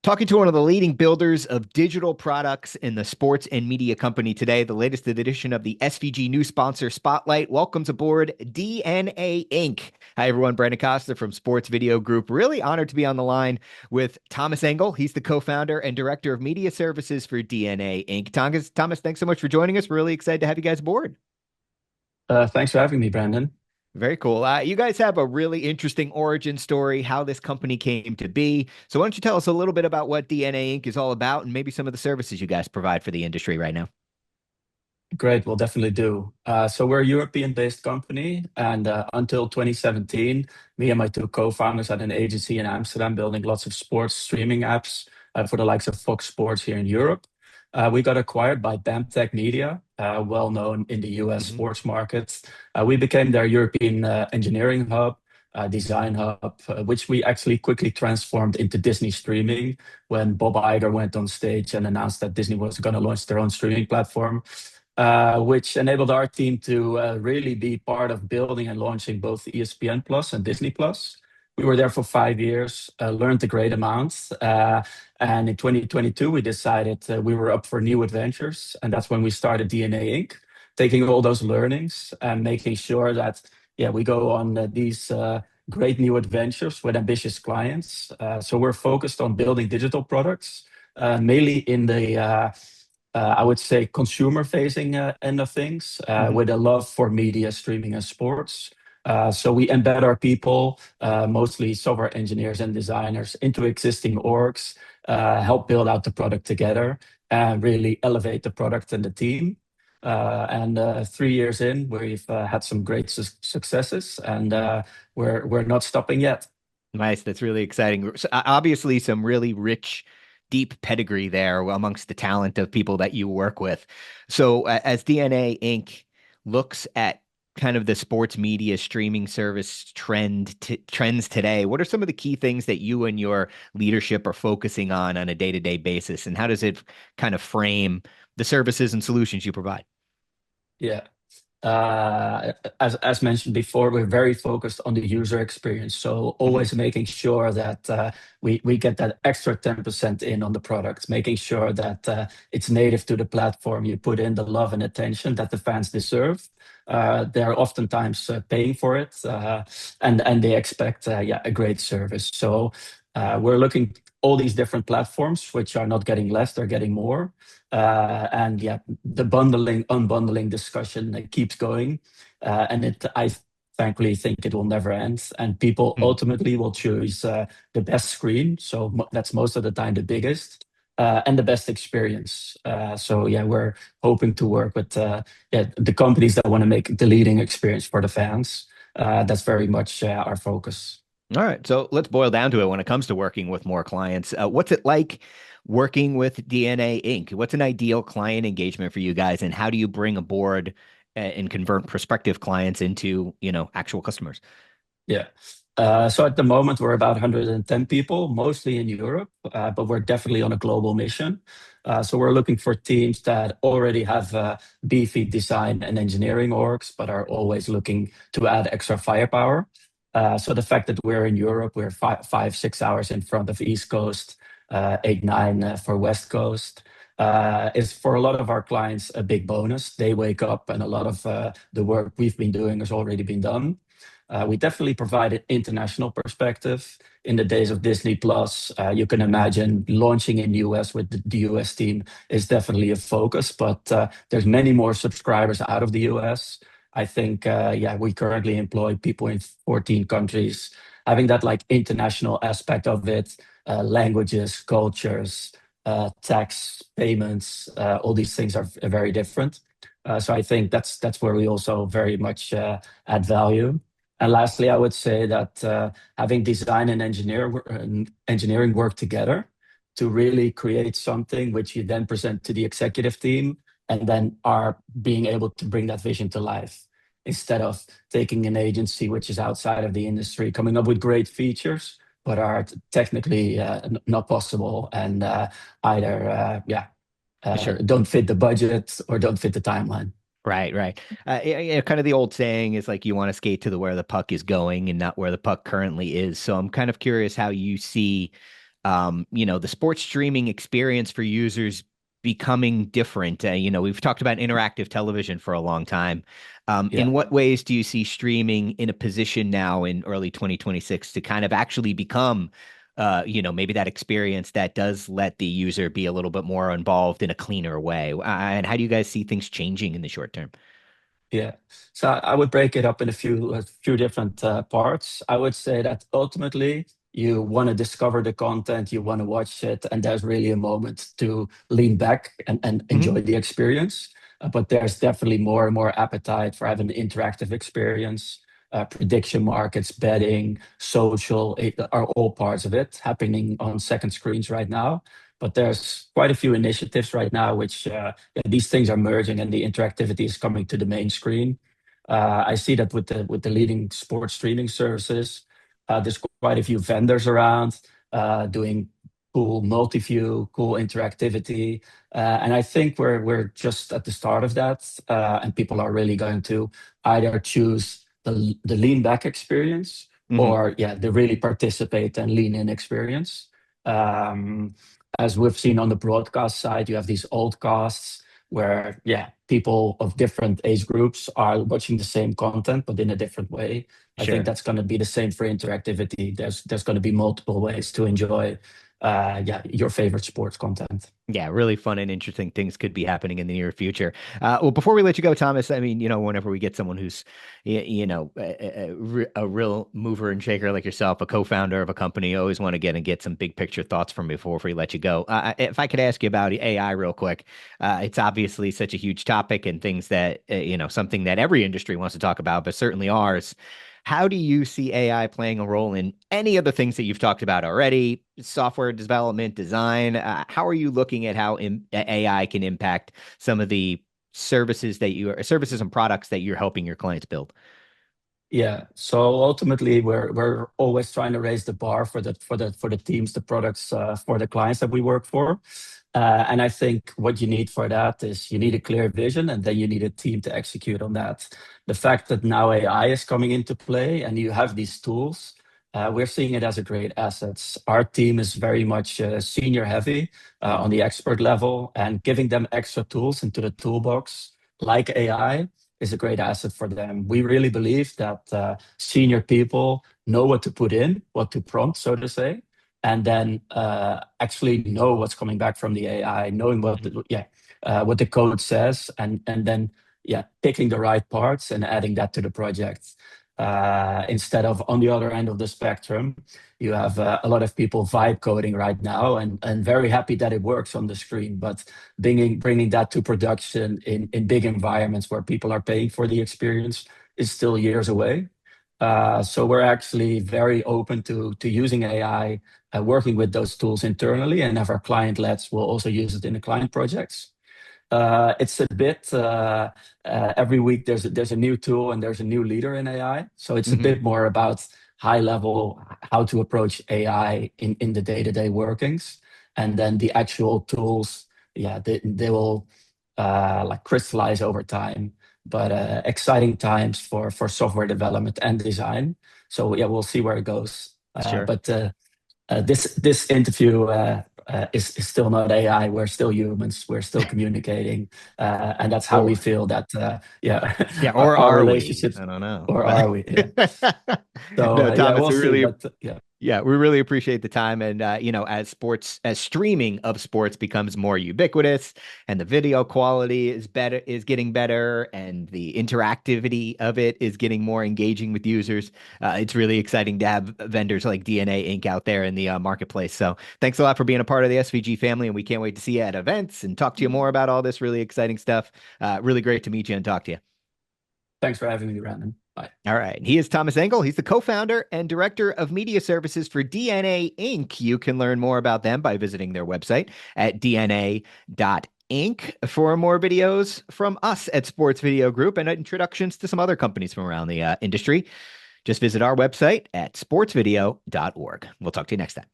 Talking to one of the leading builders of digital products in the sports and media company today, the latest edition of the SVG new sponsor Spotlight welcomes aboard DNA Inc. Hi, everyone. Brandon Costa from Sports Video Group. Really honored to be on the line with Thomas Engel. He's the co-founder and director of media services for DNA Inc. Thomas, thanks so much for joining us. Really excited to have you guys aboard. Thanks for having me, Brandon. Very cool. You guys have a really interesting origin story, how this company came to be. So why don't you tell us a little bit about what DNA Inc. is all about and maybe some of the services you guys provide for the industry right now? Great, we'll definitely do. So we're a European-based company, and until 2017, me and my two co-founders had an agency in Amsterdam building lots of sports streaming apps for the likes of Fox Sports here in Europe. We got acquired by BAMTECH Media, well known in the US Hmm. sports markets. We became their European engineering hub, design hub, which we actually quickly transformed into Disney streaming when Bob Iger went on stage and announced that Disney was going to launch their own streaming platform, which enabled our team to really be part of building and launching both ESPN Plus and Disney Plus. We were there for 5 years, learned a great amount. And in 2022, we decided we were up for new adventures. And that's when we started DNA Inc., taking all those learnings and making sure that, yeah, we go on these great new adventures with ambitious clients. So we're focused on building digital products, mainly in the I would say consumer-facing end of things, Hmm. with a love for media, streaming, and sports. So we embed our people, mostly software engineers and designers, into existing orgs, help build out the product together, and really elevate the product and the team. And 3 years in, we've had some great successes, and we're not stopping yet. Nice. That's really exciting. So, obviously, some really rich, deep pedigree there amongst the talent of people that you work with. So, as DNA Inc. looks at kind of the sports media streaming service trends today, what are some of the key things that you and your leadership are focusing on a day-to-day basis, and how does it kind of frame the services and solutions you provide? Yeah. As mentioned before, we're very focused on the user experience. So Hmm. always making sure that we get that extra 10% in on the product, making sure that it's native to the platform. You put in the love and attention that the fans deserve. They're oftentimes paying for it, and they expect yeah, a great service. So we're looking all these different platforms, which are not getting less, they're getting more. And yeah, the bundling, unbundling discussion keeps going. And I thankfully think it will never end. And people ultimately will choose the best screen. So that's most of the time the biggest. And the best experience. So yeah, we're hoping to work with yeah, the companies that want to make the leading experience for the fans. That's very much our focus. All right. So let's boil down to it when it comes to working with more clients. What's it like working with DNA Inc.? What's an ideal client engagement for you guys, and how do you bring aboard and convert prospective clients into, actual customers? Yeah. So at the moment, we're about 110 people, mostly in Europe, but we're definitely on a global mission. So we're looking for teams that already have beefy design and engineering orgs, but are always looking to add extra firepower. So the fact that we're in Europe, we're 5, 6 hours in front of East Coast, 8, 9 for West Coast, is for a lot of our clients a big bonus. They wake up and a lot of the work we've been doing has already been done. We definitely provide an international perspective. In the days of Disney Plus, you can imagine launching in the US with the US team is definitely a focus, but there's many more subscribers out of the US. I think, yeah, we currently employ people in 14 countries. Having that like international aspect of it, languages, cultures, tax, payments, all these things are very different. So I think that's where we also very much add value. And lastly, I would say that having design and engineering work together to really create something which you then present to the executive team and then are being able to bring that vision to life instead of taking an agency which is outside of the industry, coming up with great features, but are technically not possible and either, yeah, Sure. don't fit the budget or don't fit the timeline. Right, right. Kind of the old saying is like you want to skate to the where the puck is going and not where the puck currently is. So I'm kind of curious how you see The sports streaming experience for users becoming different. We've talked about interactive television for a long time. Yeah. In what ways do you see streaming in a position now in early 2026 to kind of actually become, maybe that experience that does let the user be a little bit more involved in a cleaner way? And how do you guys see things changing in the short term? Yeah. So I would break it up in a few different parts. I would say that ultimately you want to discover the content, you want to watch it, and there's really a moment to lean back and Hmm. enjoy the experience. But there's definitely more and more appetite for having an interactive experience. Prediction markets, betting, social are all parts of it happening on second screens right now. But there's quite a few initiatives right now which these things are merging and the interactivity is coming to the main screen. I see that with the leading sports streaming services. There's quite a few vendors around doing cool multi-view, cool interactivity, and I think we're just at the start of that, and people are really going to either choose the lean back experience Hmm. or the really participate and lean in experience. Um, as we've seen on the broadcast side, you have these old casts where, people of different age groups are watching the same content, but in a different way. I think Sure. that's going to be the same for interactivity. There's going to be multiple ways to enjoy, your favorite sports content. Yeah, really fun and interesting things could be happening in the near future. Well, before we let you go, Thomas, I mean, whenever we get someone who's, a real mover and shaker like yourself, a co-founder of a company, I always want to get some big picture thoughts from you before we let you go. If I could ask you about AI real quick, it's obviously such a huge topic and things that, something that every industry wants to talk about, but certainly ours. How do you see AI playing a role in any of the things that you've talked about already? Software development, design. How are you looking at how AI can impact some of the services and products that you're helping your clients build? Yeah. So ultimately, we're always trying to raise the bar for the teams, the products, for the clients that we work for. And I think what you need for that is you need a clear vision, and then you need a team to execute on that. The fact that now AI is coming into play and you have these tools, we're seeing it as a great asset. Our team is very much senior heavy on the expert level, and giving them extra tools into the toolbox like AI is a great asset for them. We really believe that senior people know what to put in, what to prompt, so to say, and then actually know what's coming back from the AI, knowing what the code says, and then picking the right parts and adding that to the project. Instead of on the other end of the spectrum, you have a lot of people vibe coding right now, and very happy that it works on the screen, but bringing that to production in big environments where people are paying for the experience is still years away. So we're actually very open to using AI, working with those tools internally, and if our client lets, we'll also use it in the client projects. It's a bit every week there's a new tool and there's a new leader in AI. So it's a Hmm. bit more about high level how to approach AI in the day-to-day workings. And then the actual tools, they will like crystallize over time. But exciting times for software development and design. So we'll see where it goes. Sure. But this interview is still not AI. We're still humans. We're still communicating, and that's how we Or feel that yeah, our, or our are we? relationships, I don't know. or But are we? Yeah. So no, Thomas, we'll we see. really But Yeah, we really appreciate the time. And, as streaming of sports becomes more ubiquitous and the video quality is getting better and the interactivity of it is getting more engaging with users, it's really exciting to have vendors like DNA Inc. out there in the marketplace. So thanks a lot for being a part of the SVG family. And we can't wait to see you at events and talk to you more about all this really exciting stuff. Really great to meet you and talk to you. thanks for having me, Brandon. Bye. All right. He is Thomas Engel. He's the co-founder and director of media services for DNA Inc. You can learn more about them by visiting their website at dna.inc for more videos from us at Sports Video Group and introductions to some other companies from around the industry. Just visit our website at sportsvideo.org. We'll talk to you next time.